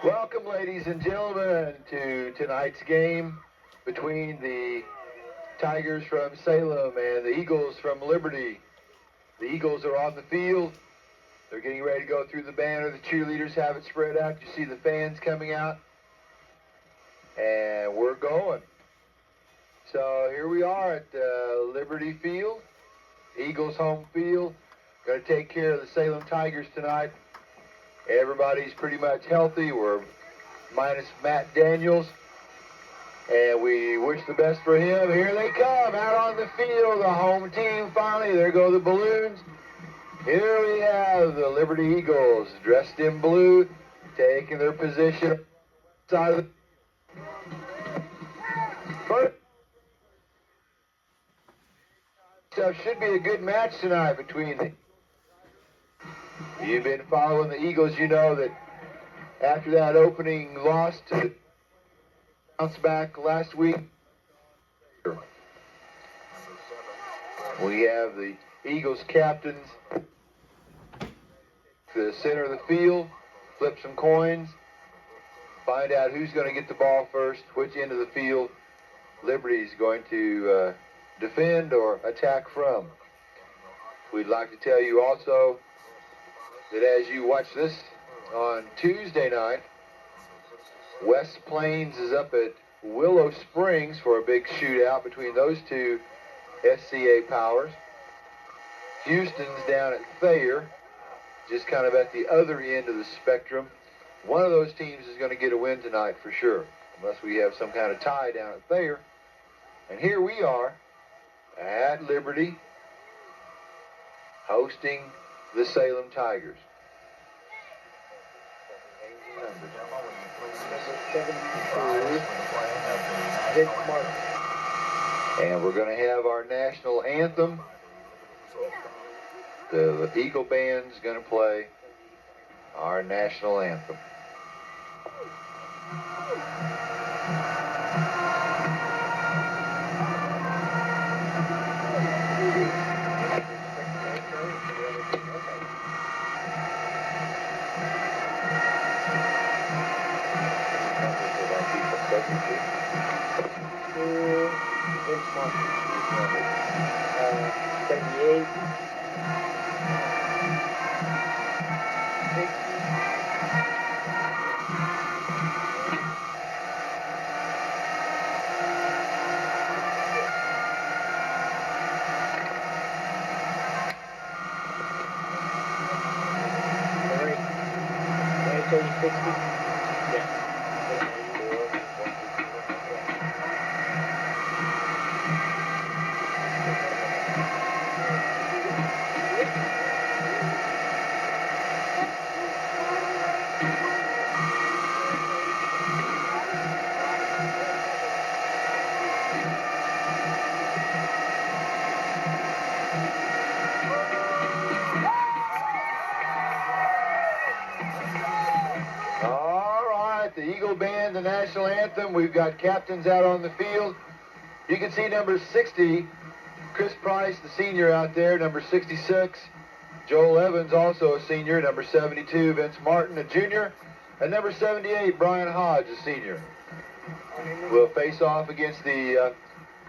Welcome, ladies and gentlemen, to tonight's game between the Tigers from Salem and the Eagles from Liberty. The Eagles are on the field. They're getting ready to go through the banner. The cheerleaders have it spread out. You see the fans coming out. And we're going. So here we are at Liberty Field, Eagles home field. Going to take care of the Salem Tigers tonight. Everybody's pretty much healthy. We're minus Matt Daniels. And we wish the best for him. Here they come out on the field. The home team finally. There go the balloons. Here we have the Liberty Eagles dressed in blue, taking their position side of the first. So should be a good match tonight between the. You've been following the Eagles, you know that after that opening loss to bounce back last week, we have the Eagles captains to the center of the field, flip some coins, find out who's going to get the ball first, which end of the field Liberty's going to defend or attack from. We'd like to tell you also that as you watch this on Tuesday night, West Plains is up at Willow Springs for a big shootout between those two SCA powers. Houston's down at Thayer, just kind of at the other end of the spectrum. One of those teams is going to get a win tonight for sure, unless we have some kind of tie down at Thayer. And here we are at Liberty, hosting the Salem Tigers. And we're going to have our national anthem. The Eagle Band's going to play our national anthem. The Eagle Band, the national anthem. We've got captains out on the field. You can see number 60, Chris Price, the senior out there. Number 66, Joel Evans, also a senior. Number 72, Vince Martin, a junior. And number 78, Brian Hodge, a senior. We'll face off against the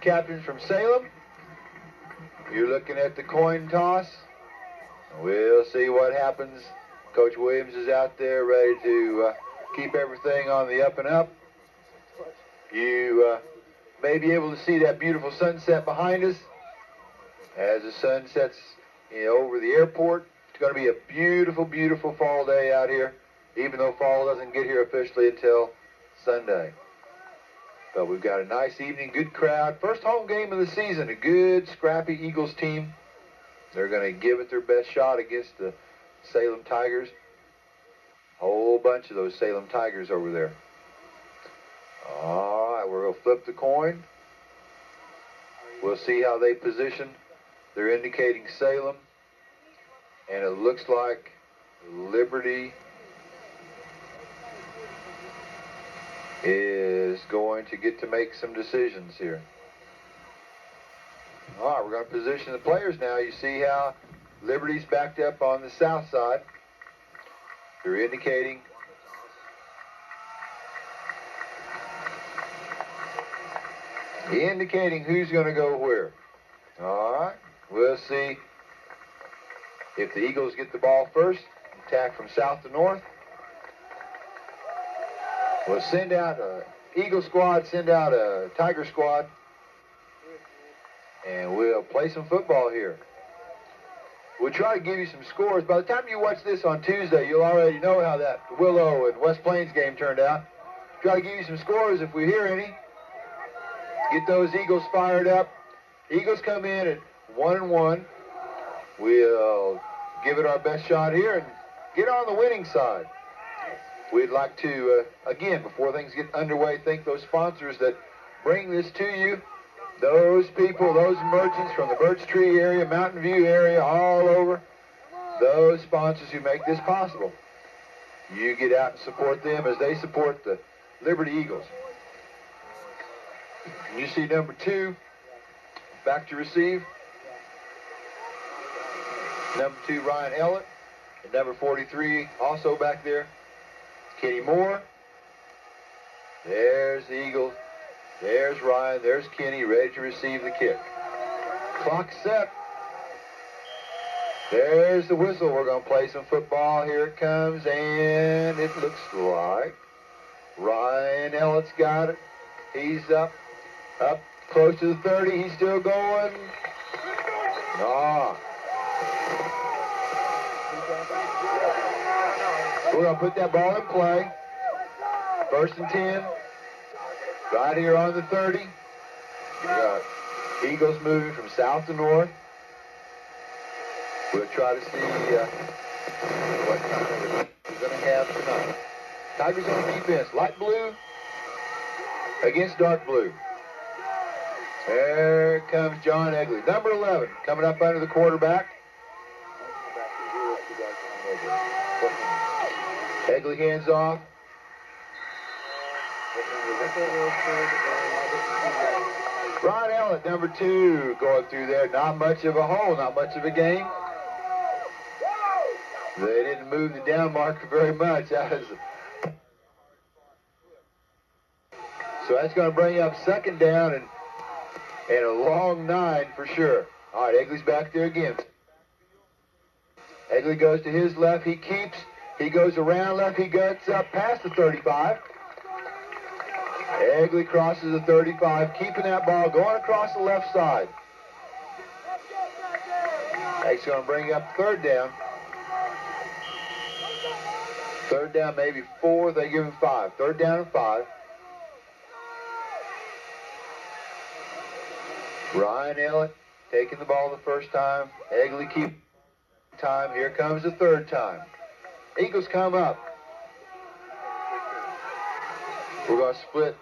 captains from Salem. You're looking at the coin toss. We'll see what happens. Coach Williams is out there ready to keep everything on the up and up. You may be able to see that beautiful sunset behind us as the sun sets over the airport. It's going to be a beautiful, beautiful fall day out here, even though fall doesn't get here officially until Sunday. But we've got a nice evening, good crowd. First home game of the season, a good, scrappy Eagles team. They're going to give it their best shot against the Salem Tigers. Whole bunch of those Salem Tigers over there. All right, we're going to flip the coin. We'll see how they position. They're indicating Salem. And it looks like Liberty is going to get to make some decisions here. All right, we're going to position the players now. You see how Liberty's backed up on the south side. They're indicating who's going to go where. All right, we'll see if the Eagles get the ball first. Attack from south to north. We'll send out a Eagle squad, send out a Tiger squad, and we'll play some football here. We'll try to give you some scores. By the time you watch this on Tuesday, you'll already know how that Willow and West Plains game turned out. Try to give you some scores if we hear any. Get those Eagles fired up. Eagles come in at 1-1. We'll give it our best shot here and get on the winning side. We'd like to, again, before things get underway, thank those sponsors that bring this to you. Those people, those merchants from the Birch Tree area, Mountain View area, all over. Those sponsors who make this possible. You get out and support them as they support the Liberty Eagles. You see number 2 back to receive. Number 2, Ryan Ellett. And number 43 also back there, Kenny Moore. There's the Eagle. There's Ryan. There's Kenny ready to receive the kick. Clock set. There's the whistle. We're going to play some football. Here it comes, and it looks like Ryan Ellett's got it. He's up close to the 30. He's still going. We're going to put that ball in play. 1st and 10. Right here on the 30. We got Eagles moving from south to north. We'll try to see what kind of we're going to have tonight. Tigers on defense. Light blue against dark blue. There comes John Egley. Number 11 coming up under the quarterback. Egley hands off. Ron Ellett, number 2, going through there. Not much of a hole, not much of a game. They didn't move the down marker very much. So that's going to bring up 2nd down and a long 9 for sure. All right, Egley's back there again. Egley goes to his left. He keeps. He goes around left. He gets up past the 35. Egley crosses the 35, keeping that ball, going across the left side. That's going to bring up 3rd down. 3rd down, maybe 4. They give him 5. 3rd down and 5. Ryan Ellett taking the ball the first time. Egley keep time. Here comes the 3rd time. Eagles come up. We're going to split.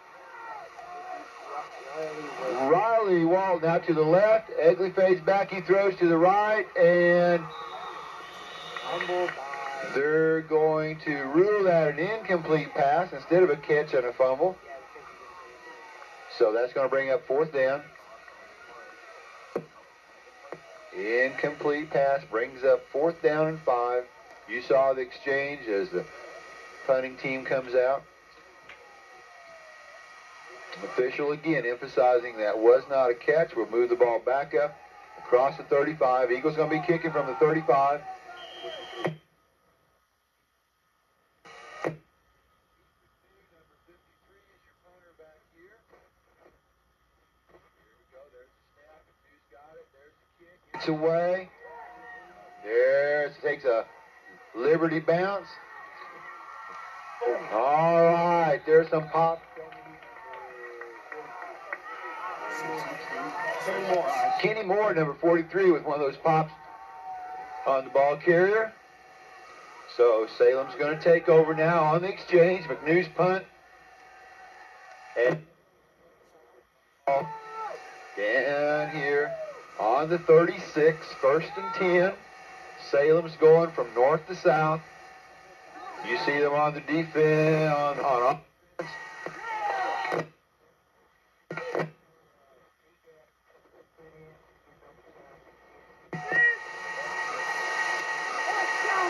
Riley Wall now to the left. Egley fades back. He throws to the right. And they're going to rule that an incomplete pass instead of a catch and a fumble. So that's going to bring up 4th down. Incomplete pass brings up 4th down and 5. You saw the exchange as the punting team comes out. Official again emphasizing that was not a catch. We'll move the ball back up across the 35. Eagles going to be kicking from the 35. It's away. There it takes a Liberty bounce. All right, there's some pop. Kenny Moore, number 43, with one of those pops on the ball carrier. So Salem's going to take over now on the exchange. McNew's punt. And down here on the 36, 1st and 10. Salem's going from north to south. You see them on the defense, on offense.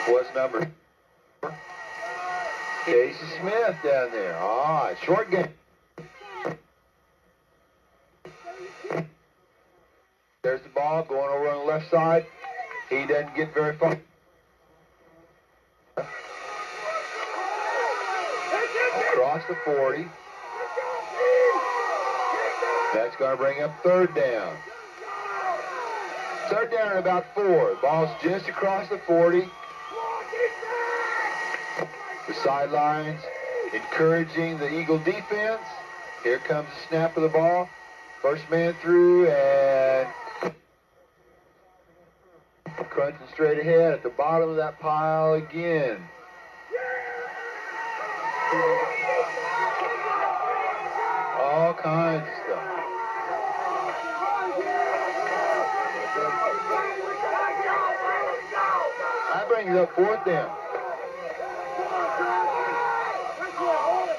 What's number? Casey Smith down there. All right, short game. There's the ball going over on the left side. He doesn't get very far. Across the 40. That's going to bring up third down. Third down at about 4. Ball's just across the 40. The sidelines encouraging the Eagle defense. Here comes the snap of the ball. First man through and crunching straight ahead at the bottom of that pile again. All kinds of stuff. That brings up fourth down.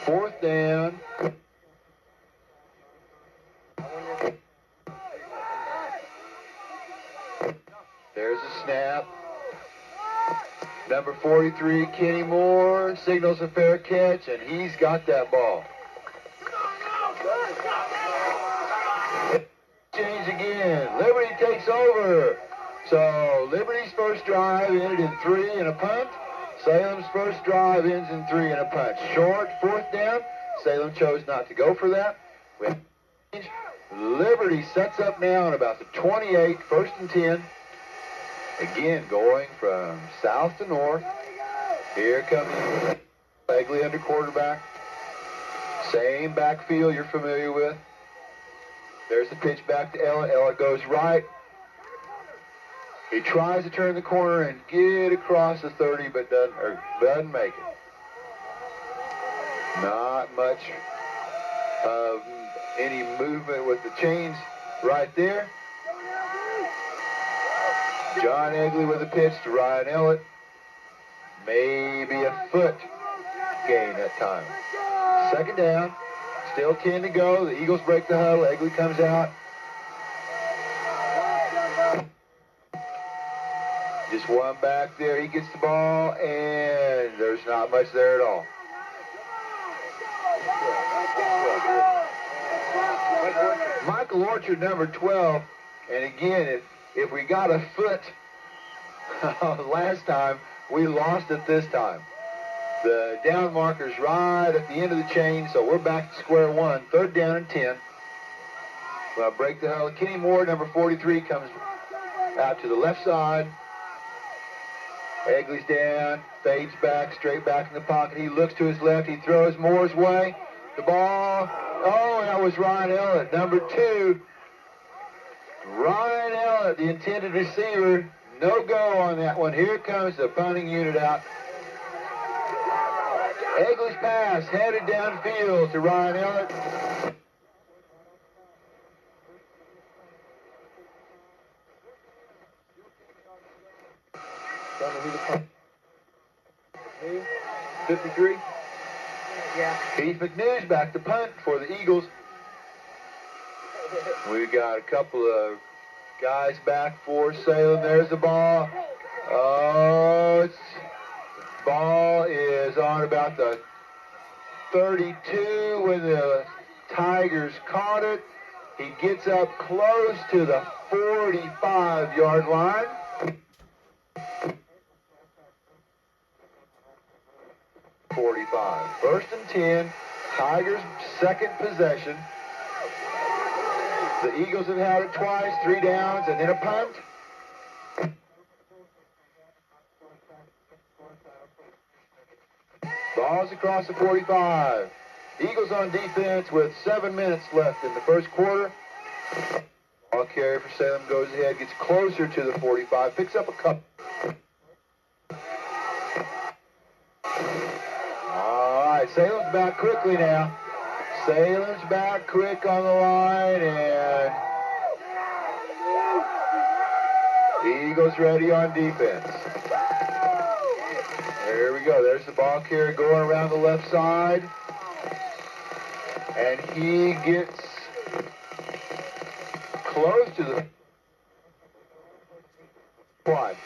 Fourth down. There's a snap. Number 43, Kenny Moore, signals a fair catch, and he's got that ball. Change again. Liberty takes over. So Liberty's first drive ended in 3 and a punt. Salem's first drive ends in 3 and a punt. Short, fourth down. Salem chose not to go for that. Liberty sets up now at about the 28, first and 10. Again, going from south to north. Here comes Egley under quarterback. Same backfield you're familiar with. There's the pitch back to Ella. Ella goes right. He tries to turn the corner and get across the 30, but doesn't make it. Not much of any movement with the chains right there. John Egley with a pitch to Ryan Ellett. Maybe a foot gain that time. Second down. Still 10 to go. The Eagles break the huddle. Egley comes out. Just one back there. He gets the ball, and there's not much there at all. Michael Orchard, number 12. And again, if we got a foot last time, we lost it this time. The down marker's right at the end of the chain, so we're back to square one. Third down and 10. Well, break the huddle. Kenny Moore, number 43, comes out to the left side. Egley's down, fades back, straight back in the pocket. He looks to his left. He throws Moore's way. The ball. Oh, that was Ryan Ellett, number 2. Ryan Ellett, the intended receiver. No go on that one. Here comes the punting unit out. Egley's pass headed downfield to Ryan Ellett. Don't know who the punt. 53? Yeah. Keith McNews back to punt for the Eagles. We've got a couple of guys back for Salem. There's the ball. Oh, ball is on about the 32 when the Tigers caught it. He gets up close to the 45-yard line. First and 10, Tigers' second possession. The Eagles have had it twice, 3 downs, and then a punt. Ball's across the 45. Eagles on defense with 7 minutes left in the first quarter. Ball carry for Salem goes ahead, gets closer to the 45, picks up a couple. All right, Salem's back quickly now. Salem's back quick on the line, and the Eagles ready on defense. There we go. There's the ball carrier going around the left side. And he gets close to the quad.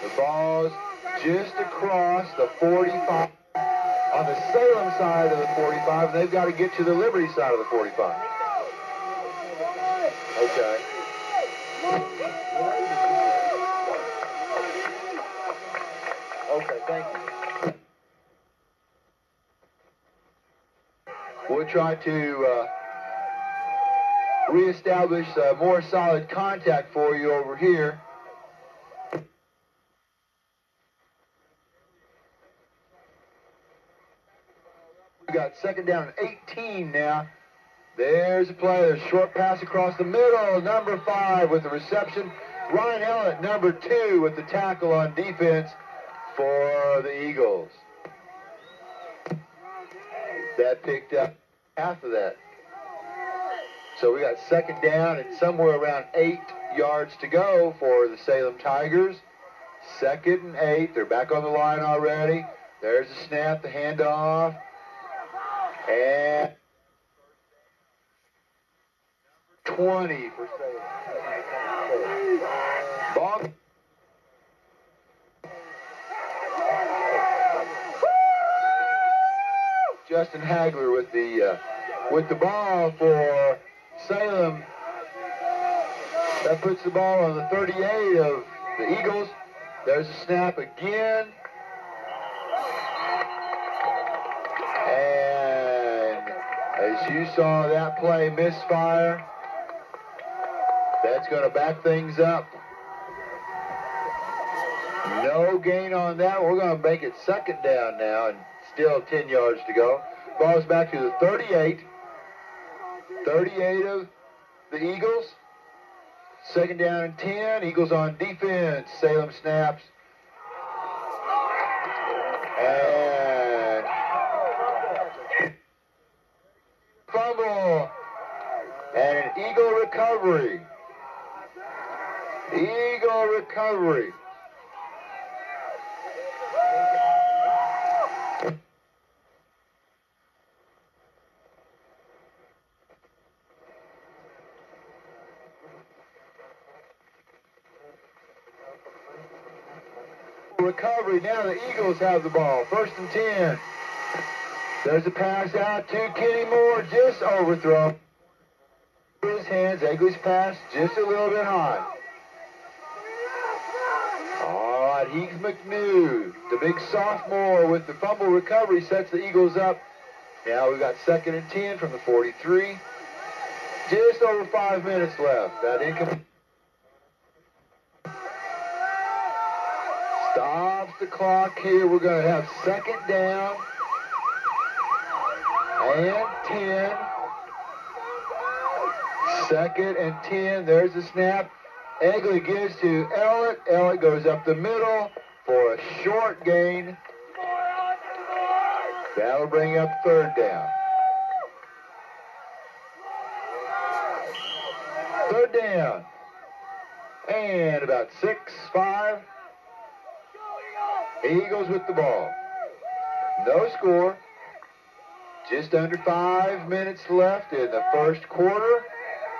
The ball's just across across the 45 on the Salem side of the 45, and they've got to get to the Liberty side of the 45. Okay. Okay, thank you. We'll try to reestablish more solid contact for you over here. We got second down and 18 now. There's a play, a short pass across the middle, number 5 with the reception. Ryan Ellett, number 2 with the tackle on defense for the Eagles. That picked up half of that. So we got second down and somewhere around 8 yards to go for the Salem Tigers. 2nd and 8, they're back on the line already. There's the snap, the handoff. And 20 for Salem. Ball. Justin Hagler with the ball for Salem. That puts the ball on the 38 of the Eagles. There's a snap again. And as you saw that play misfire, that's going to back things up. No gain on that. We're going to make it second down now, and still 10 yards to go. Ball's back to the 38. 38 of the Eagles. Second down and 10. Eagles on defense. Salem snaps. And fumble. And an Eagle recovery. Eagle recovery. Recovery. Now the Eagles have the ball. 1st and 10. There's a pass out to Kenny Moore. Just overthrow. His hands. Egley's pass just a little bit high. All right, Heath McNew, the big sophomore with the fumble recovery, sets the Eagles up. Now we've got 2nd and 10 from the 43. Just over 5 minutes left. That incomplete. Stops the clock here. We're going to have 2nd down and 10. 2nd and 10. There's the snap. Egley gives to Ellett. Ellett goes up the middle for a short gain. That'll bring up 3rd down. 3rd down. And about 6-5. Eagles with the ball. No score. Just under 5 minutes left in the 1st quarter.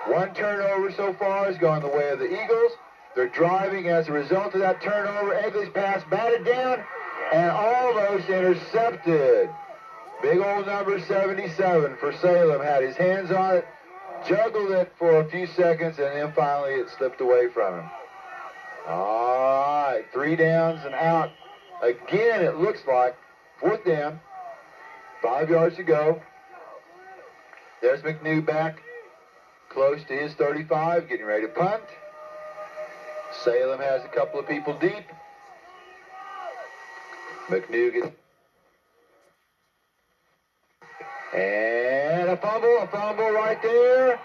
1 turnover so far has gone the way of the Eagles. They're driving as a result of that turnover. Egley's pass batted down and almost intercepted. Big old number 77 for Salem had his hands on it, juggled it for a few seconds, and then finally it slipped away from him. All right, 3 downs and out. Again, it looks like 4th down, 5 yards to go. There's McNew back close to his 35, getting ready to punt. Salem has a couple of people deep. McNew gets... And a fumble right there.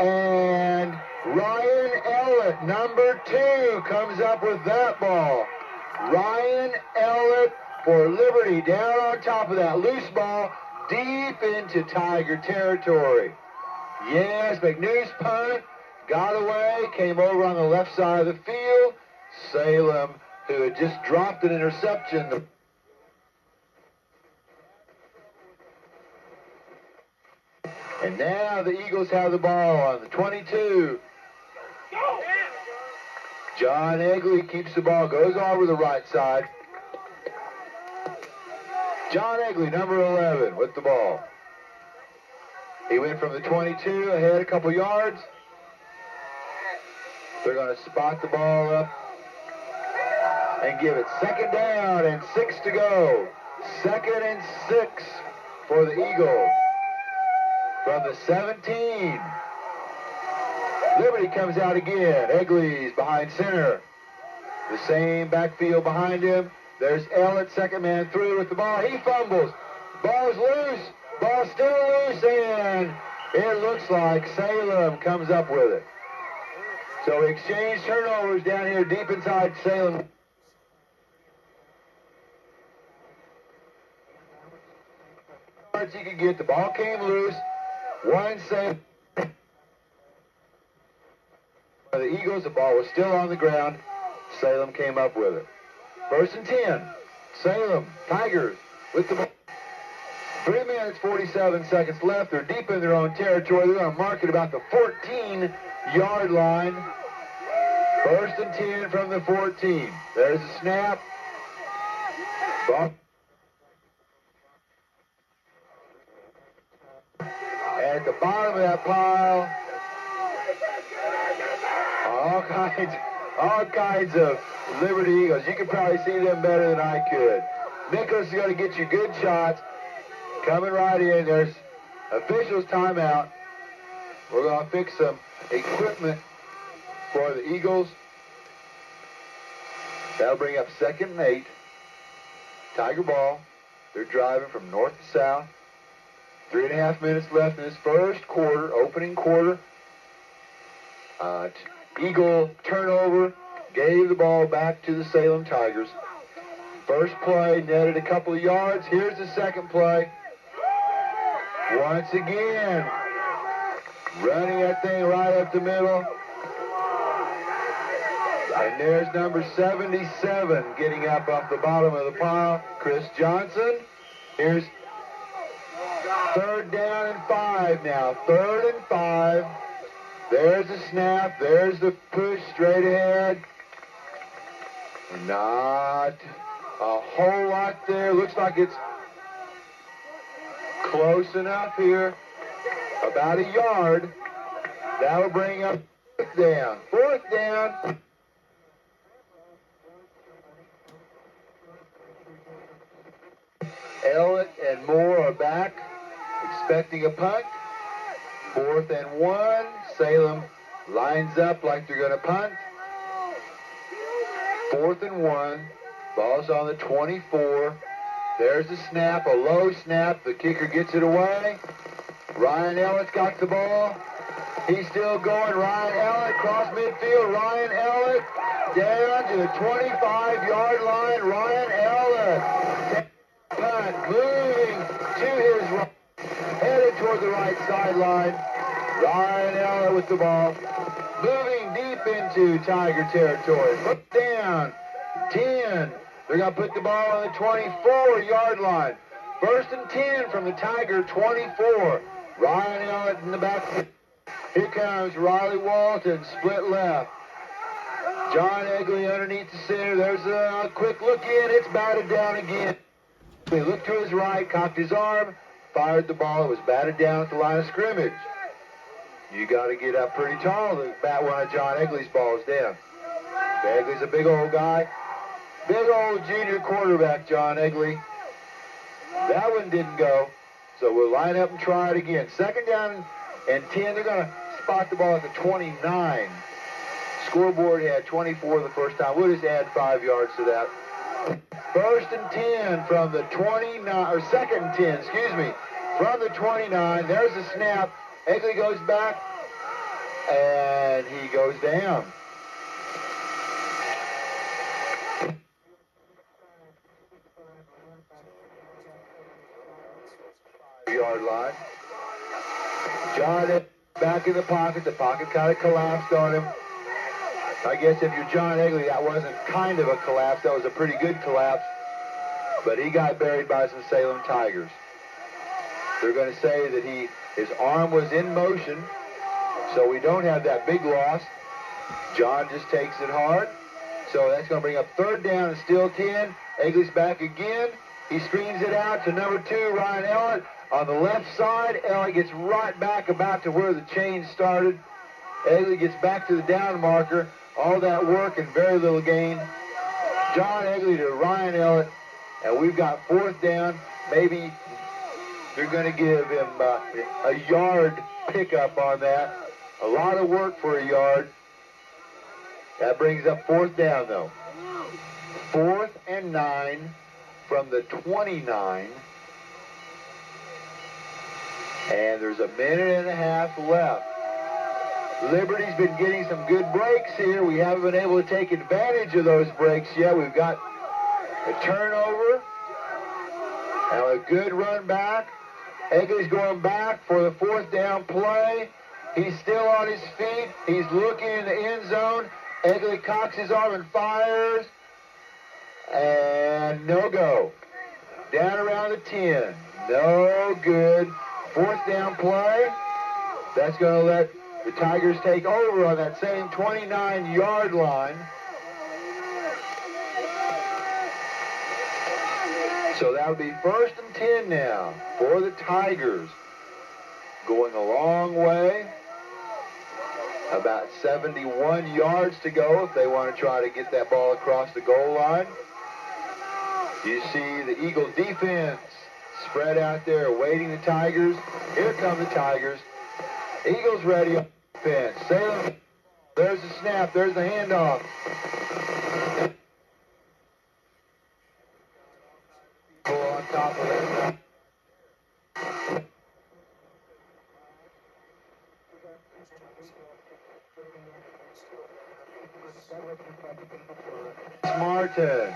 And Ryan Ellett, number 2, comes up with that ball. Ryan Ellett for Liberty, down on top of that loose ball, deep into Tiger territory. Yes, McNew's punt got away, came over on the left side of the field. Salem, who had just dropped an interception. And now the Eagles have the ball on the 22. John Egley keeps the ball, goes over the right side. John Egley, number 11, with the ball. He went from the 22 ahead a couple yards. They're going to spot the ball up and give it 2nd down and 6 to go. 2nd and 6 for the Eagles. From the 17. Liberty comes out again. Egley's behind center. The same backfield behind him. There's Ellett, second man through with the ball. He fumbles. Ball's loose. Ball's still loose, and it looks like Salem comes up with it. So we exchange turnovers down here deep inside Salem. He could get. The ball came loose. One Salem. The Eagles, the ball was still on the ground. Salem came up with it. 1st and 10. Salem Tigers with the ball. 3 minutes, 47 seconds left. They're deep in their own territory. They're going to mark it about the 14-yard line. 1st and 10 from the 14. There's a snap. Ball. And at the bottom of that pile, all kinds of Liberty Eagles. You can probably see them better than I could. Nicholas is going to get you good shots. Coming right in. There's officials timeout. We're going to fix some equipment for the Eagles. That'll bring up 2nd and 8. Tiger ball. They're driving from north to south. 3.5 minutes left in this first quarter, opening quarter. Eagle turnover, gave the ball back to the Salem Tigers. First play, netted a couple of yards. Here's the second play. Once again, running that thing right up the middle. And there's number 77 getting up off the bottom of the pile, Chris Johnson. Here's 3rd down and 5 now. 3rd and 5. There's the snap. There's the push straight ahead. Not a whole lot there. Looks like it's close enough here. About a yard. That'll bring up 4th down. 4th down. Ellett and Moore are back, expecting a punt. 4th and 1. Salem lines up like they're going to punt. 4th and 1. Ball's on the 24. There's the snap, a low snap. The kicker gets it away. Ryan Ellett's got the ball. He's still going. Ryan Ellett across midfield. Ryan Ellett down to the 25-yard line. Ryan Ellett. Punt moving to his right. Headed toward the right sideline. Ryan Ellett with the ball. Moving deep into Tiger territory. Put down. 10. They're going to put the ball on the 24-yard line. 1st and 10 from the Tiger 24. Ryan Ellett in the back. Here comes Riley Walton, split left. John Egley underneath the center. There's a quick look in. It's batted down again. He looked to his right, cocked his arm, fired the ball. It was batted down at the line of scrimmage. You got to get up pretty tall to bat one of John Egley's balls down. Egley's a big old guy. Big old junior quarterback, John Egley. That one didn't go, so we'll line up and try it again. 2nd down and 10. They're going to spot the ball at the 29. Scoreboard had 24 the first time. We'll just add 5 yards to that. 1st and 10 from the 29, or 2nd and 10, excuse me, from the 29. There's the snap. Egley goes back, and he goes down. Yard line. John back in the pocket. The pocket kind of collapsed on him. I guess if you're John Egley, that wasn't kind of a collapse. That was a pretty good collapse. But he got buried by some Salem Tigers. They're going to say that his arm was in motion, so we don't have that big loss. John just takes it hard. So that's going to bring up 3rd down and still 10. Egley's back again. He screens it out to number 2, Ryan Ellett. On the left side, Ellett gets right back about to where the chain started. Egley gets back to the down marker. All that work and very little gain. John Egley to Ryan Ellett. And we've got 4th down. Maybe they're going to give him a yard pickup on that. A lot of work for a yard. That brings up 4th down, though. 4th and 9 from the 29. And there's a minute and a half left. Liberty's been getting some good breaks here. We haven't been able to take advantage of those breaks yet. We've got a turnover and a good run back. Egley's going back for the 4th down play. He's still on his feet. He's looking in the end zone. Egley cocks his arm and fires. And no go. Down around the 10. No good. 4th down play. That's going to let the Tigers take over on that same 29-yard line. So that would be 1st and 10 now for the Tigers. Going a long way. About 71 yards to go if they want to try to get that ball across the goal line. You see the Eagle defense spread out there awaiting the Tigers. Here come the Tigers. Eagles ready on defense. Salem, there's the snap, there's the handoff. On top of it. Martin.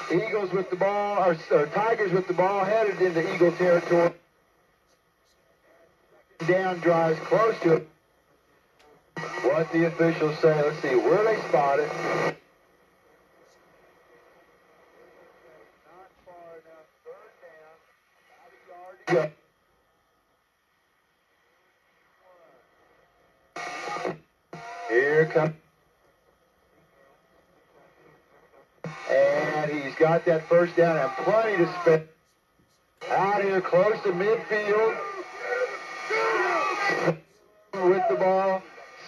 Eagles with the ball, or Tigers with the ball, headed into Eagle territory. Down drives close to it. What the officials say, let's see, where they spot it. Not far enough, 3rd down, about a yard to go. Here comes. And he's got that 1st down and plenty to spend. Out here close to midfield. With the ball.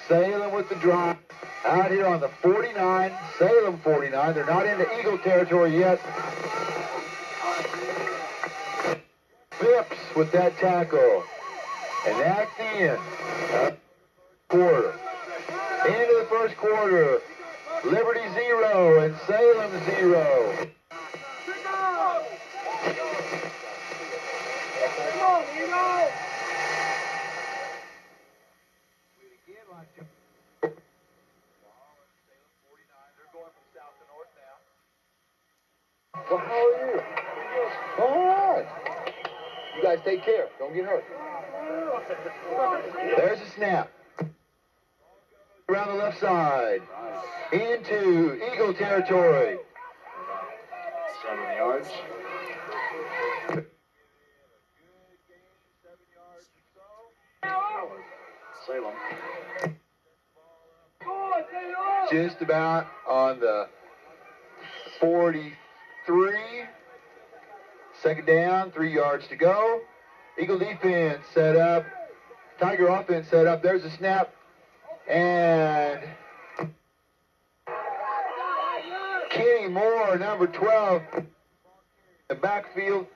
Salem with the drop. Out here on the 49. Salem 49. They're not into Eagle territory yet. Phipps with that tackle. And that's the end. Quarter. Into the 1st quarter. Liberty 0 and Salem 0. Well, how are you? All right. You guys take care. Don't get hurt. There's a snap. Around the left side. Into Eagle territory. 7 yards. Salem. Just about on the 43. 2nd down, 3 yards to go. Eagle defense set up. Tiger offense set up. There's a snap. And Kenny Moore, number 12, the backfield.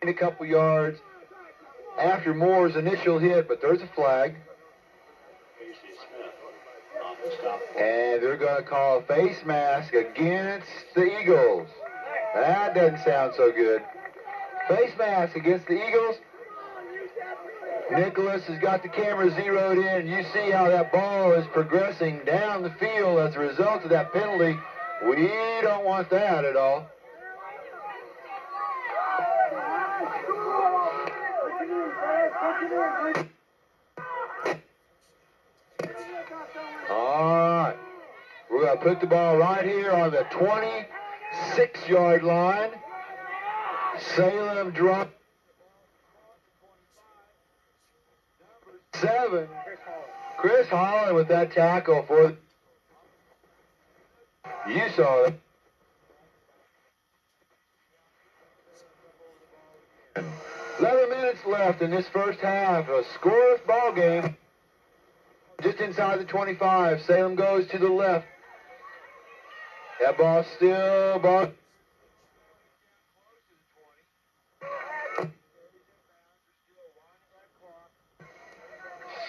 A couple yards after Moore's initial hit, but there's a flag. And they're going to call a face mask against the Eagles. That doesn't sound so good. Face mask against the Eagles. Nicholas has got the camera zeroed in. You see how that ball is progressing down the field as a result of that penalty. We don't want that at all. All right. We're going to put the ball right here on the 26-yard line. Salem drop. 7. Chris Holland with that tackle for. You saw it. 11 minutes left in this first half. A scoreless ball game. Just inside the 25. Salem goes to the left. That ball still ball.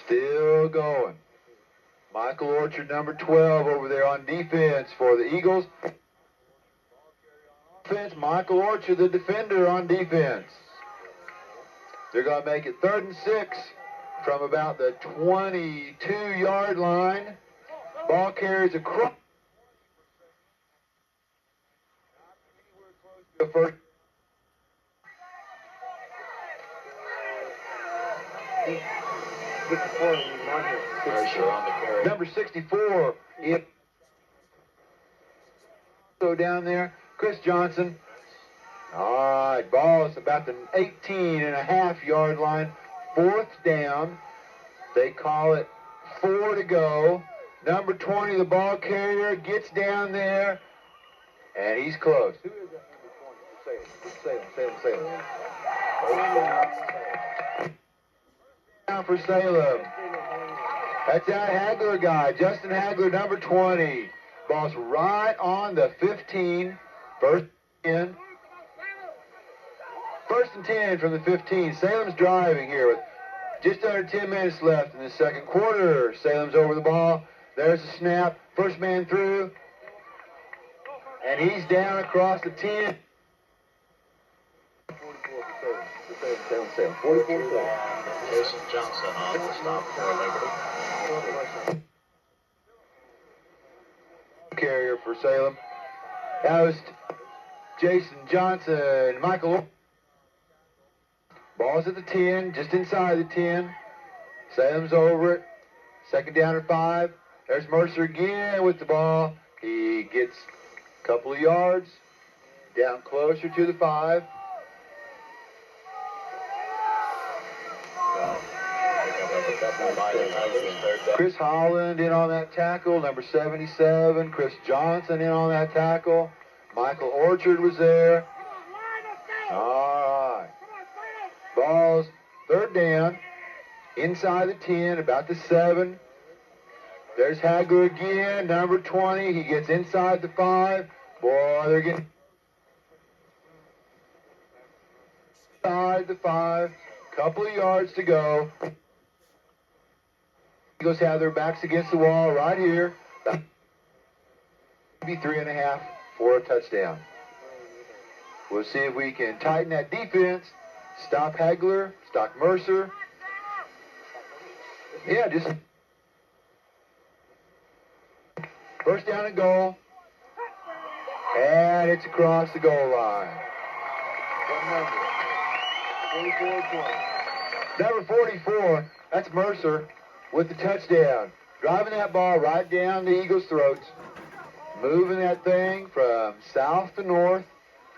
Still going. Michael Orchard, number 12, over there on defense for the Eagles. Defense, Michael Orchard, the defender on defense. They're going to make it 3rd and 6 from about the 22-yard line. Ball carries across. The first. Pressure on the carry. Number 64. So down there, Chris Johnson. All right, ball is about the 18.5-yard line. 4th down. They call it 4 to go. Number 20, the ball carrier, gets down there, and he's close. Who is that number 20? Salem. Down for Salem. That's that Hagler guy, Justin Hagler, number 20. Ball's right on the 15. First and 10 from the 15. Salem's driving here with just under 10 minutes left in the second quarter. Salem's over the ball. There's a snap. First man through. And he's down across the 10. 44. Jason Johnson on the stop for Liberty. Carrier for Salem. That was Jason Johnson. Michael. Ball's at the 10, just inside the 10. Salem's over it. 2nd down and 5. There's Mercer again with the ball. He gets a couple of yards. Down closer to the 5. Chris Holland in on that tackle. Number 77. Chris Johnson in on that tackle. Michael Orchard was there. All right. Ball's 3rd down. Inside the 10, about the 7. There's Hagler again, number 20. He gets inside the 5. Boy, they're getting inside the 5. Couple of yards to go. Eagles have their backs against the wall right here. Maybe 3.5 for a touchdown. We'll see if we can tighten that defense. Stop Hagler, stop Mercer. Yeah, just first down and goal. And it's across the goal line. Number 44, that's Mercer with the touchdown. Driving that ball right down the Eagles' throats. Moving that thing from south to north.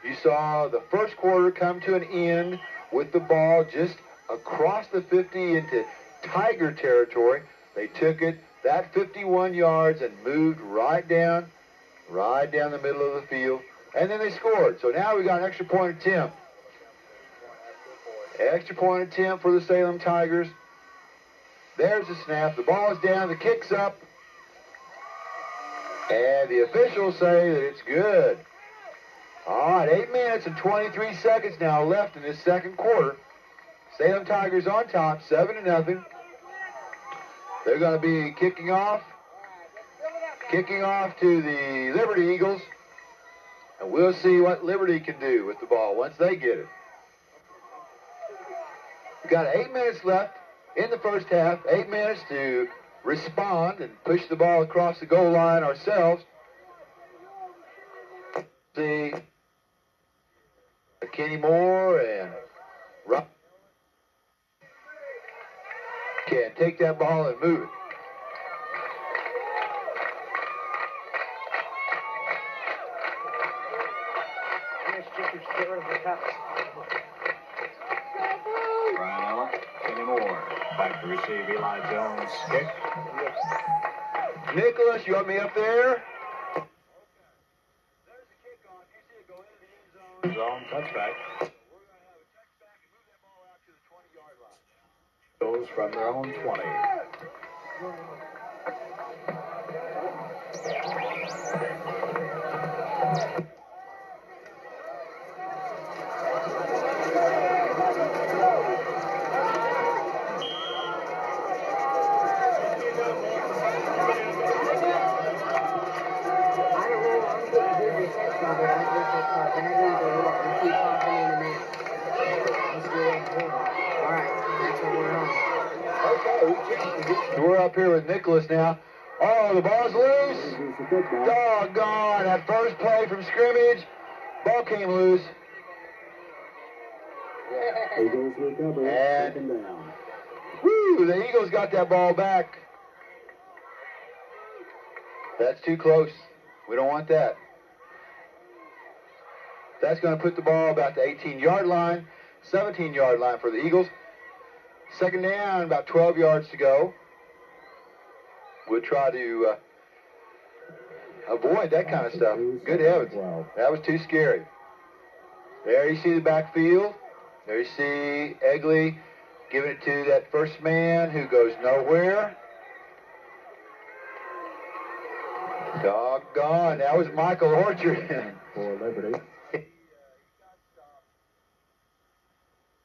You saw the first quarter come to an end with the ball just across the 50 into Tiger territory. They took it that 51 yards and moved right down the middle of the field. And then they scored. So now we got an extra point attempt. Extra point attempt for the Salem Tigers. There's the snap. The ball is down. The kick's up. And the officials say that it's good. All right, 8 minutes and 23 seconds now left in this second quarter. Salem Tigers on top, 7-0. They're going to be kicking off to the Liberty Eagles. And we'll see what Liberty can do with the ball once they get it. We've got 8 minutes left in the first half, 8 minutes to respond and push the ball across the goal line ourselves. See Kenny Moore and Rob can take that ball and move it. Brian Allen, Kenny Moore, back To receive Eli Jones' kick. Nicholas, you want me up there? Zone touchback. Goes from their own 20. We're up here with Nicholas now. Oh, the ball's loose. Doggone. That first play from scrimmage, ball came loose. Eagles recover. And, Second down. woo, the Eagles got that ball back. That's too close. We don't want that. That's going to put the ball about the 18-yard line, 17-yard line for the Eagles. Second down, about 12 yards to go. We'll try to avoid that kind of stuff. Good heavens. That was too scary. There you see the backfield. There you see Egley giving it to that first man who goes nowhere. Doggone. That was Michael Orchard. For Liberty.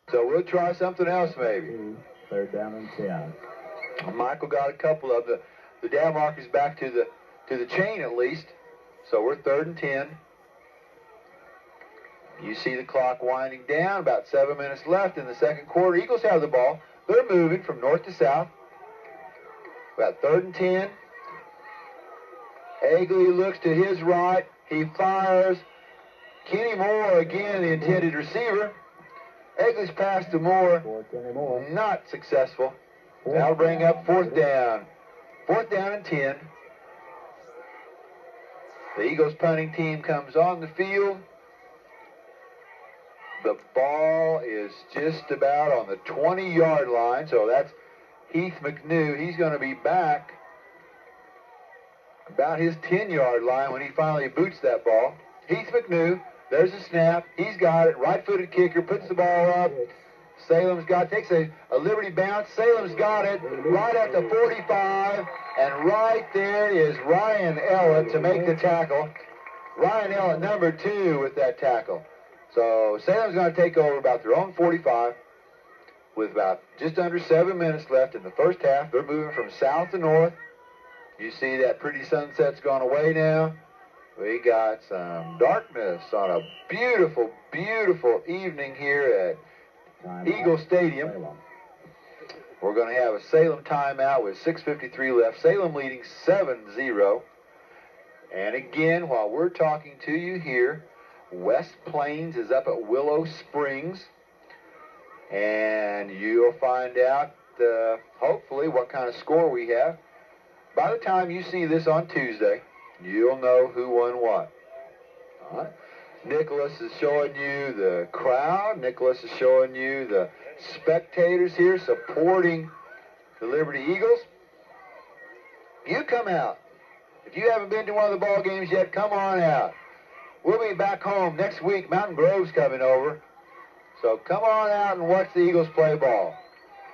So we'll try something else maybe. Third down and 10. Michael got a couple of the down markers back to the chain at least. So we're 3rd and 10. You see the clock winding down. About 7 minutes left in the second quarter. Eagles have the ball. They're moving from north to south. About 3rd and 10. Egley looks to his right. He fires. Kenny Moore again, the intended receiver. Egley's pass to Moore, not successful. That'll bring up 4th down. 4th down and 10. The Eagles punting team comes on the field. The ball is just about on the 20-yard line, so that's Heath McNew. He's going to be back about his 10-yard line when he finally boots that ball. Heath McNew. There's a snap. He's got it. Right-footed kicker puts the ball up. Salem's got, takes a Liberty bounce. Salem's got it right at the 45. And right there is Ryan Ellett to make the tackle. Ryan Ellett, number 2, with that tackle. So Salem's going to take over about their own 45 with about just under 7 minutes left in the first half. They're moving from south to north. You see that pretty sunset's gone away now. We got some darkness on a beautiful, beautiful evening here at Eagle Stadium. We're going to have a Salem timeout with 6:53 left. Salem leading 7-0. And again, while we're talking to you here, West Plains is up at Willow Springs. And you'll find out, hopefully, what kind of score we have. By the time you see this on Tuesday, you'll know who won what. All right. Nicholas is showing you the crowd. Nicholas is showing you the spectators here supporting the Liberty Eagles. You come out. If you haven't been to one of the ball games yet, come on out. We'll be back home next week. Mountain Grove's coming over. So come on out and watch the Eagles play ball.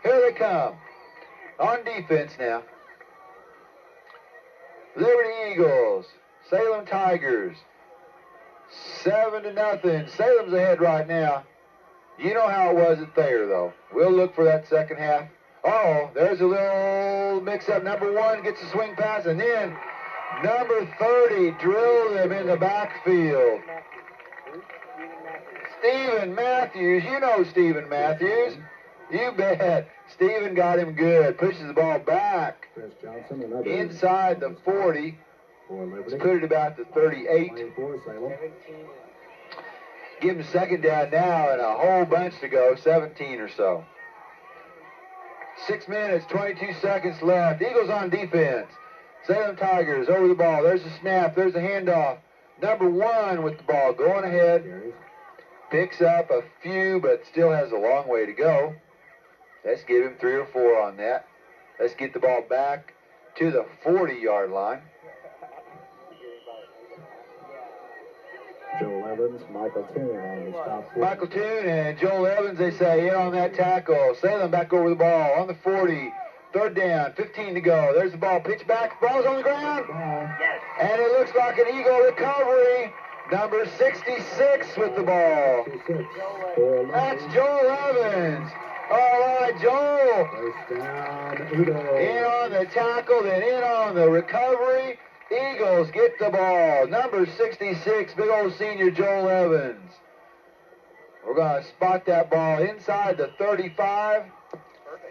Here they come. On defense now. Liberty Eagles, Salem Tigers, 7-0. Salem's ahead right now. You know how it was at Thayer, though. We'll look for that second half. Oh, there's a little mix-up. Number 1 gets a swing pass, and then number 30 drills him in the backfield. Stephen Matthews. You know Stephen Matthews. You bet. Stephen got him good. Pushes the ball back inside the 40. Let's put it about the 38. Give him second down now and a whole bunch to go, 17 or so. 6 minutes, 22 seconds left. Eagles on defense. Salem Tigers over the ball. There's a snap. There's a handoff. Number 1 with the ball going ahead. Picks up a few, but still has a long way to go. Let's give him 3 or 4 on that. Let's get the ball back to the 40-yard line. Joel Evans, Michael Toon on the stop. Michael Toon and Joel Evans, they say, in on that tackle. Salem back over the ball on the 40. 3rd down, 15 to go. There's the ball. Pitch back. Ball's on the ground. And it looks like an Eagle recovery. Number 66 with the ball. That's Joel Evans. All right, Joel. First down, Eagles. In on the tackle, then in on the recovery. Eagles get the ball. Number 66, big old senior Joel Evans. We're going to spot that ball inside the 35.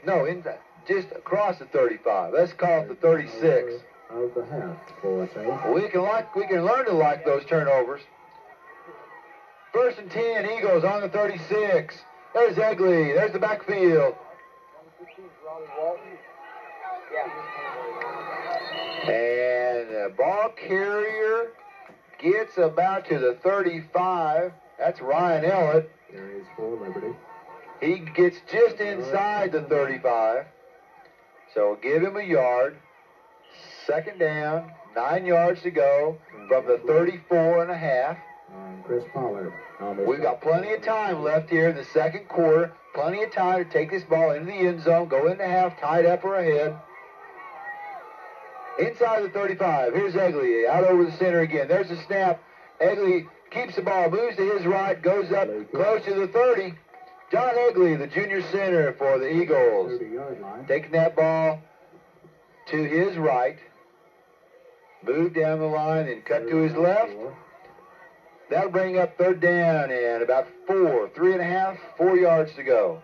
No, inside, just across the 35. Let's call it the 36. Of the half for Salem. We can learn to like those turnovers. 1st and 10, Eagles on the 36. There's Egley. There's the backfield. And the ball carrier gets about to the 35. That's Ryan Ellett. Carries for Liberty. He gets just inside the 35. So give him a yard. 2nd down, 9 yards to go from the 34 and a half. And Chris Pollard. We've got plenty of time left here in the 2nd quarter. Plenty of time to take this ball into the end zone, go into half, tied up or ahead. Inside the 35, here's Egley, out over the center again. There's the snap. Egley keeps the ball, moves to his right, goes up close to the 30. John Egley, the junior center for the Eagles. 30-yard line. Taking that ball to his right. Move down the line and cut to his left. That'll bring up 3rd down and about 4 yards to go.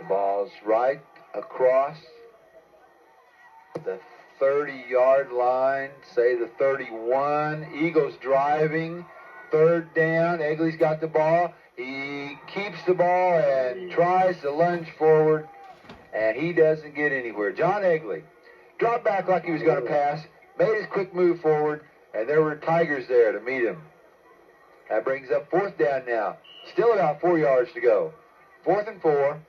The ball's right across the 30-yard line, say the 31. Eagles driving. 3rd down. Egley's got the ball. He keeps the ball and tries to lunge forward, and he doesn't get anywhere. John Egley dropped back like he was going to pass, made his quick move forward, and there were Tigers there to meet him. That brings up 4th down now. Still about 4 yards to go. 4th and 4.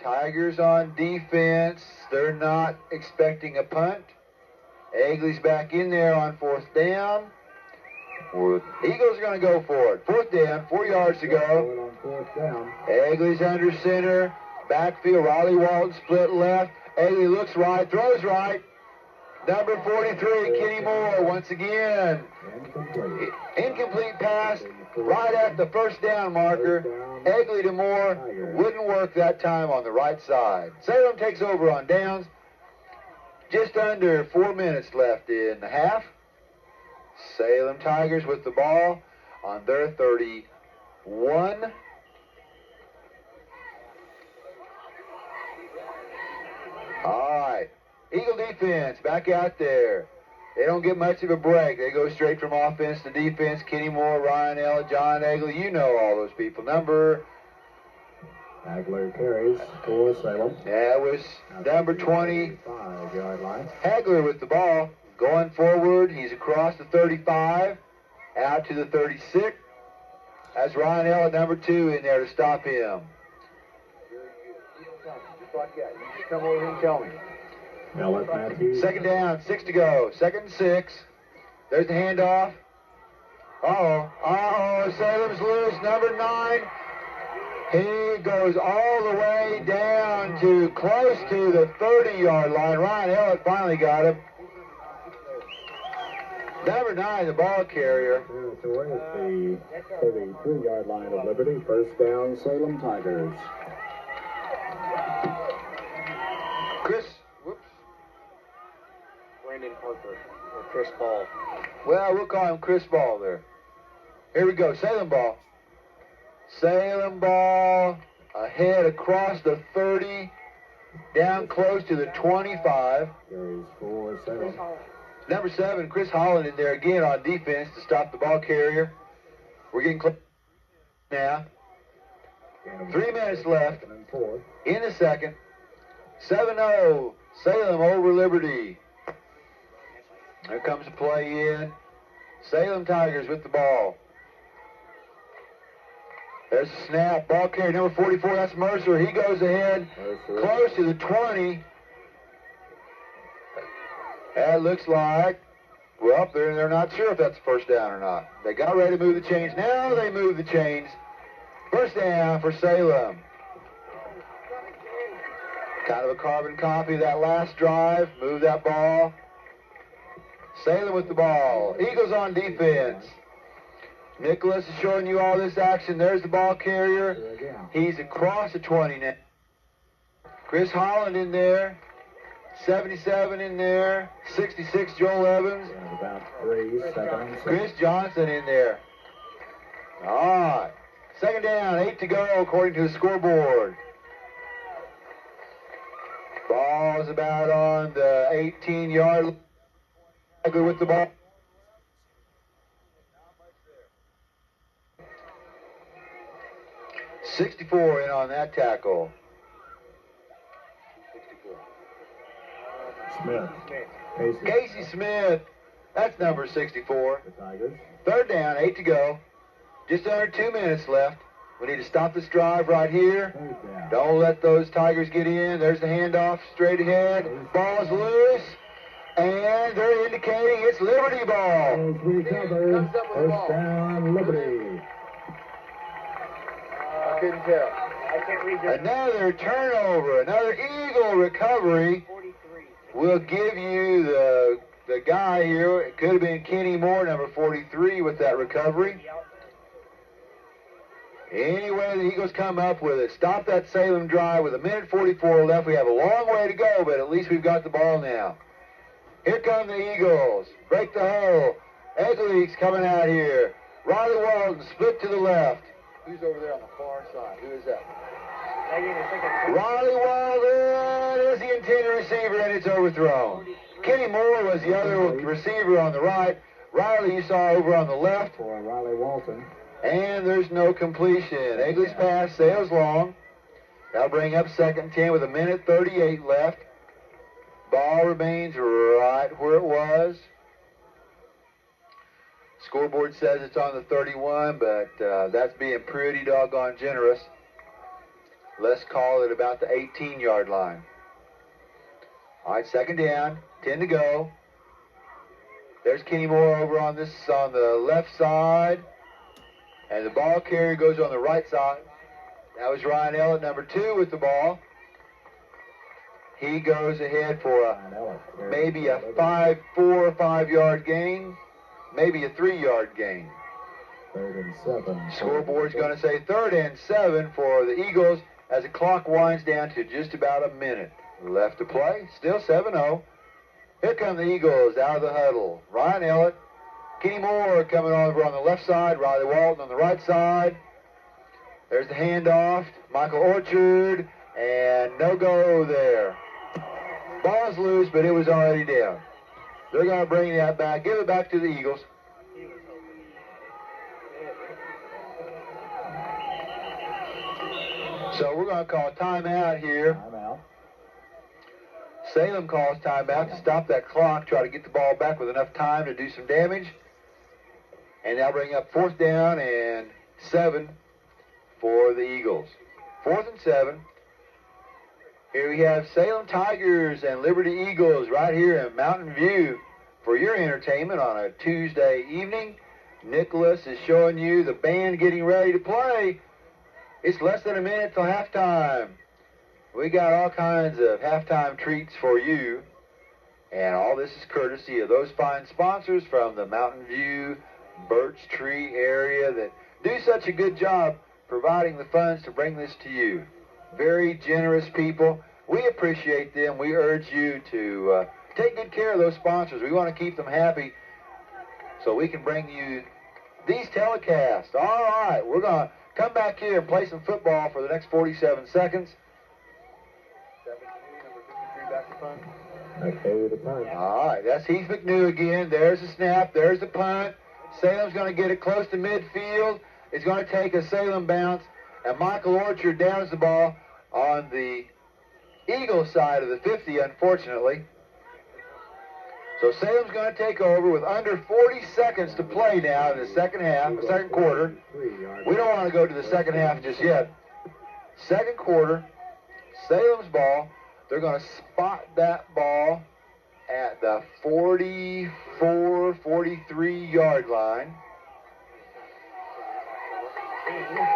Tigers on defense. They're not expecting a punt. Egley's back in there on 4th down. Eagles are going to go for it. 4th down, 4 yards to go. Egley's under center. Backfield, Riley Walton split left. Egley looks right, throws right. Number 43, Kenny Moore, once again. Incomplete pass right at the 1st down marker. Egley to Moore, wouldn't work that time on the right side. Salem takes over on downs. Just under 4 minutes left in the half. Salem Tigers with the ball on their 31. All right. Eagle defense back out there. They don't get much of a break. They go straight from offense to defense. Kenny Moore, Ryan Ellett, John Egley. You know all those people. Hagler carries for Salem. That was number 20. 5-yard line. Hagler with the ball. Going forward. He's across the 35. Out to the 36. That's Ryan Ellett, number 2, in there to stop him. Just like that. You just come over here and tell me. 2nd down, 6 to go. 2nd and 6. There's the handoff. Salem's loose. Number 9. He goes all the way down to close to the 30-yard line. Ryan Ellett finally got him. Number 9, the ball carrier. Territory at the 33-yard line of Liberty. 1st down, Salem Tigers. Brandon Parker or Chris Ball. Well, we'll call him Chris Ball there. Here we go. Salem ball. Salem ball ahead across the 30, down close to the 25. Carries for Salem. Number 7, Chris Holland in there again on defense to stop the ball carrier. We're getting close now. 3 minutes left in the second. 7-0, Salem over Liberty. There comes a play in. Salem Tigers with the ball. There's a snap. Ball carrier number 44. That's Mercer. He goes ahead close to the 20. That looks like, well, they're not sure if that's a first down or not. They got ready to move the chains. Now they move the chains. First down for Salem. Kind of a carbon copy of that last drive. Move that ball. Salem with the ball. Eagles on defense. Nicholas is showing you all this action. There's the ball carrier. He's across the 20 now. Chris Holland in there. 77 in there. 66 Joel Evans. About 3 seconds. Chris Johnson in there. All right. Second down, 8 to go according to the scoreboard. Ball's about on the 18-yard line. Good with the ball. .64 in on that tackle. Smith. Casey Smith. That's number 64. The Tigers. Third down, 8 to go. Just under 2 minutes left. We need to stop this drive right here. Don't let those Tigers get in. There's the handoff straight ahead. Ball's loose. And they're indicating it's Liberty ball. Recovered. First down, Liberty. I couldn't tell. I can't read this. Another turnover. Another Eagle recovery. 43. We'll give you the guy here. It could have been Kenny Moore, number 43, with that recovery. Anyway, the Eagles come up with it. Stop that Salem drive with 1:44 left. We have a long way to go, but at least we've got the ball now. Here come the Eagles. Break the hole. Eggle's coming out here. Riley Walton split to the left. Who's over there on the far side? Who is that? Riley Walton is the intended receiver, and it's overthrown. Kenny Moore was the other receiver on the right. Riley you saw over on the left. For Riley Walton. And there's no completion. Eggle's pass sails long. That'll bring up 2nd and 10 with 1:38 left. Ball remains right where it was. Scoreboard says it's on the 31, but that's being pretty doggone generous. Let's call it about the 18-yard line. All right, 2nd down, 10 to go. There's Kenny Moore over on the left side. And the ball carrier goes on the right side. That was Ryan Ellett, number 2, with the ball. He goes ahead for maybe a 4 or 5 yard gain, maybe a 3-yard gain. 3rd and 7. Scoreboard's going to say 3rd and 7 for the Eagles as the clock winds down to just about a minute left to play. Still 7-0. Here come the Eagles out of the huddle. Ryan Ellett. Kenny Moore coming over on the left side, Riley Walton on the right side. There's the handoff, Michael Orchard, and no go there. Ball's loose, but it was already down. They're going to bring that back, give it back to the Eagles. So we're going to call timeout here. Timeout. Salem calls timeout to stop that clock, try to get the ball back with enough time to do some damage. And they'll bring up 4th down and 7 for the Eagles. 4th and 7. Here we have Salem Tigers and Liberty Eagles right here in Mountain View for your entertainment on a Tuesday evening. Nicholas is showing you the band getting ready to play. It's less than a minute till halftime. We got all kinds of halftime treats for you. And all this is courtesy of those fine sponsors from the Mountain View, Birch Tree area that do such a good job providing the funds to bring this to you. Very generous people. We appreciate them. We urge you to take good care of those sponsors. We want to keep them happy so we can bring you these telecasts. All right, we're going to come back here and play some football for the next 47 seconds. 17, number 53 back to punt. Okay, the punt. All right, that's Heath McNew again. There's the snap. There's the punt. Salem's going to get it close to midfield. It's going to take a Salem bounce, and Michael Orchard downs the ball on the Eagle side of the 50, unfortunately. So Salem's going to take over with under 40 seconds to play now in the second half, the second quarter. We don't want to go to the second half just yet. Second quarter, Salem's ball. They're going to spot that ball at the 44, 43-yard line.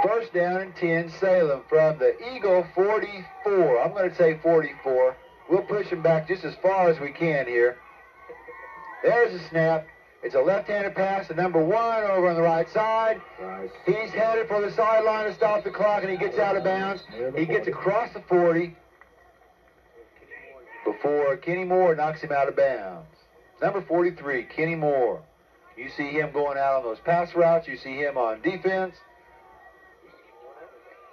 First down and 10, Salem from the Eagle 44. I'm going to say 44. We'll push him back just as far as we can here. There's a snap. It's a left-handed pass to number 1 over on the right side. He's headed for the sideline to stop the clock, and he gets out of bounds. He gets across the 40 before Kenny Moore knocks him out of bounds. Number 43, Kenny Moore. You see him going out on those pass routes. You see him on defense.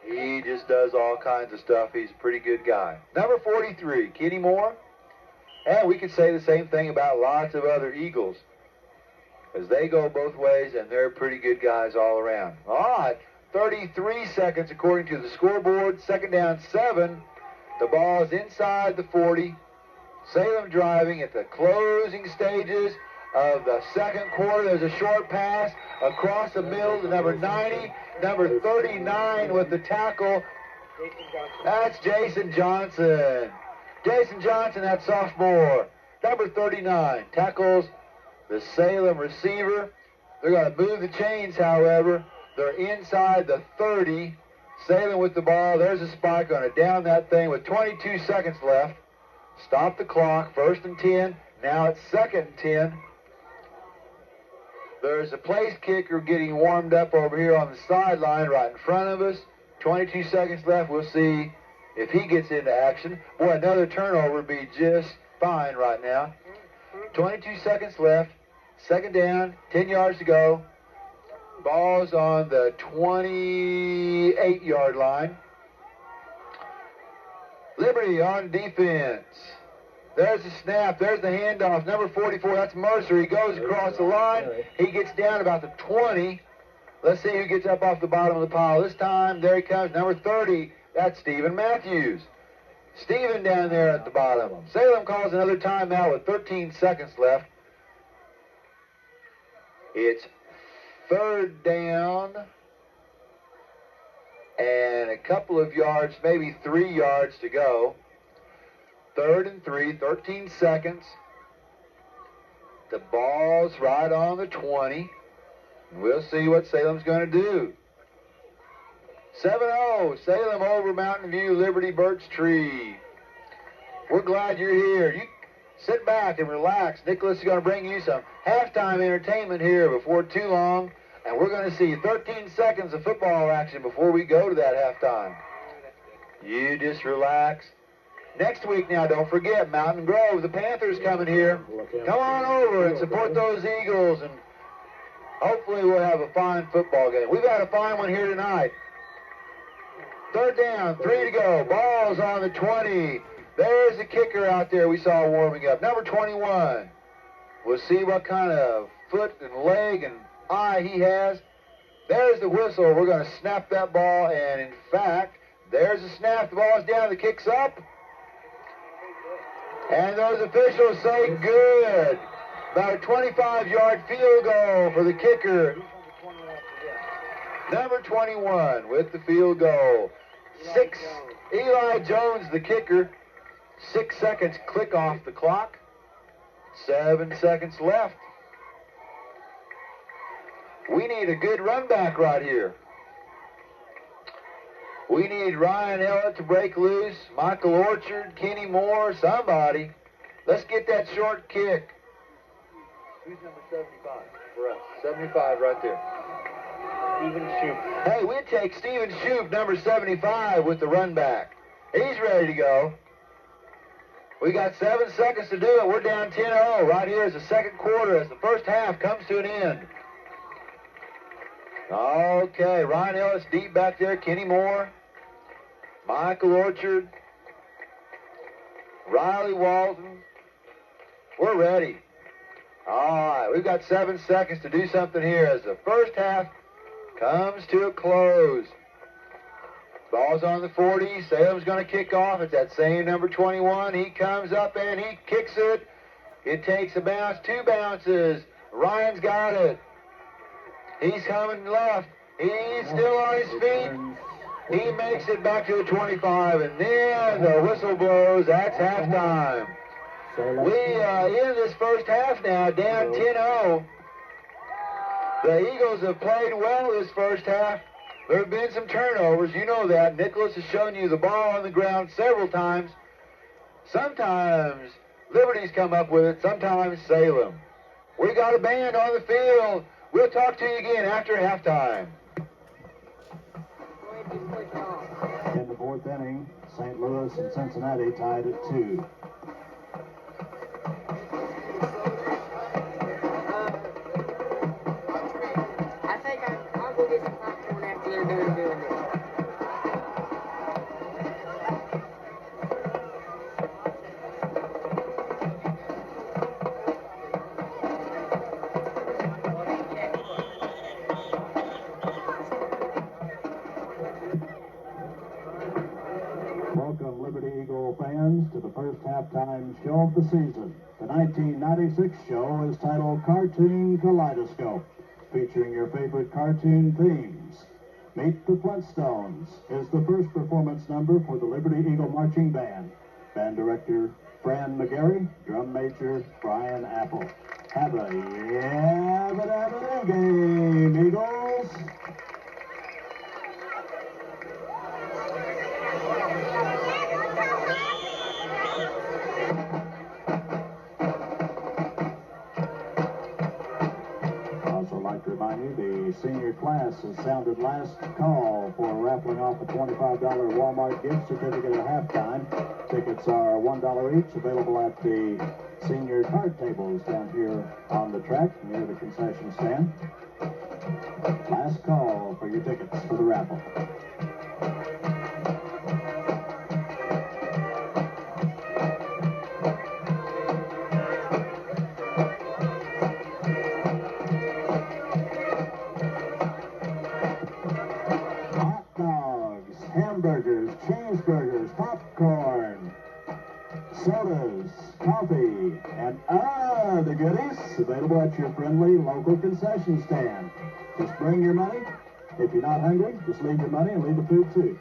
He just does all kinds of stuff. He's a pretty good guy. Number 43, Kenny Moore. And we could say the same thing about lots of other Eagles, as they go both ways, and they're pretty good guys all around. All right, 33 seconds according to the scoreboard. Second down, 7. The ball is inside the 40. Salem driving at the closing stages of the second quarter. There's a short pass across the middle to number 90. Number 39 with the tackle. That's Jason Johnson. Jason Johnson, that sophomore. Number 39 tackles the Salem receiver. They're going to move the chains, however. They're inside the 30. Salem with the ball. There's a spike. Going to down that thing with 22 seconds left. Stop the clock. First and 10. Now it's second and 10. There's a place kicker getting warmed up over here on the sideline right in front of us. 22 seconds left. We'll see if he gets into action. Boy, another turnover would be just fine right now. 22 seconds left. Second down, 10 yards to go. Ball's on the 28-yard line. Liberty on defense. There's the snap. There's the handoff. Number 44, that's Mercer. He goes across the line. He gets down about the 20. Let's see who gets up off the bottom of the pile. This time, there he comes. Number 30, that's Stephen Matthews. Stephen down there at the bottom. Salem calls another timeout with 13 seconds left. It's third down and a couple of yards, maybe 3 yards to go. Third and 3, 13 seconds. The ball's right on the 20. We'll see what Salem's going to do. 7-0, Salem over Mountain View, Liberty Birch Tree. We're glad you're here. You sit back and relax. Nicholas is going to bring you some halftime entertainment here before too long, and we're going to see 13 seconds of football action before we go to that halftime. You just relax. Next week now, don't forget, Mountain Grove, the Panthers coming here. Come on over and support those Eagles, and hopefully we'll have a fine football game. We've had a fine one here tonight. Third down, 3 to go. Ball's on the 20. There's the kicker out there we saw warming up. Number 21. We'll see what kind of foot and leg and eye he has. There's the whistle. We're going to snap that ball, and in fact, there's the snap. The ball's down. The kick's up. And those officials say good. About a 25-yard field goal for the kicker. Number 21 with the field goal. Eli Jones, the kicker. 6 seconds click off the clock. 7 seconds left. We need a good run back right here. We need Ryan Ellett to break loose, Michael Orchard, Kenny Moore, somebody. Let's get that short kick. Who's number 75 for us? 75 right there. Stephen Shoup. Hey, we'd take Stephen Shoup, number 75, with the run back. He's ready to go. We got 7 seconds to do it. We're down 10-0 right here as the second quarter, as the first half comes to an end. Okay, Ryan Ellis deep back there, Kenny Moore, Michael Orchard, Riley Walton. We're ready. All right, we've got 7 seconds to do something here as the first half comes to a close. Ball's on the 40. Salem's going to kick off. It's that same number 21. He comes up and he kicks it It takes a bounce, 2 bounces. Ryan's got it. He's coming left. He's still on his feet. He makes it back to the 25, and then the whistle blows. That's halftime. We in this first half now, down 10-0. The Eagles have played well this first half. There have been some turnovers, you know that. Nicholas has shown you the ball on the ground several times. Sometimes Liberty's come up with it, sometimes Salem. We got a band on the field. We'll talk to you again after halftime. In the fourth inning, St. Louis and Cincinnati tied at 2. I think I'll go get some popcorn after you're done doing this. Welcome, Liberty Eagle fans, to the first halftime show of the season. The 1996 show is titled Cartoon Kaleidoscope, featuring your favorite cartoon themes. Meet the Flintstones is the first performance number for the Liberty Eagle Marching Band. Band director Fran McGarry, drum major Brian Apple. Have a yabba-dabba-doo game, Eagles! To remind you, the senior class has sounded last call for raffling off a $25 Walmart gift certificate at halftime. Tickets are $1 each, available at the senior card tables down here on the track near the concession stand. Last call for your tickets for the raffle. Hamburgers, cheeseburgers, popcorn, sodas, coffee, and other goodies available at your friendly local concession stand. Just bring your money. If you're not hungry, just leave your money and leave the food too.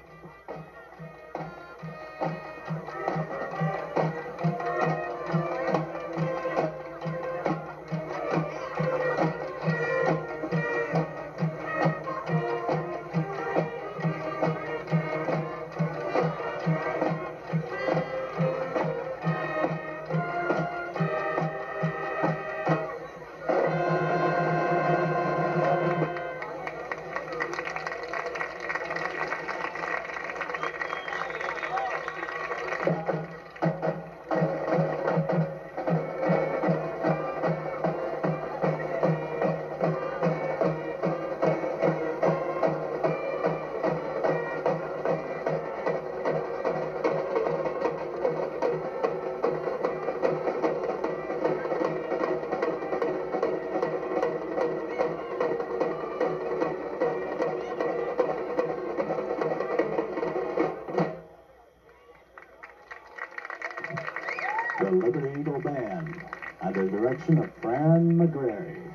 The Liberty Eagle Band, under the direction of Fran McGarry.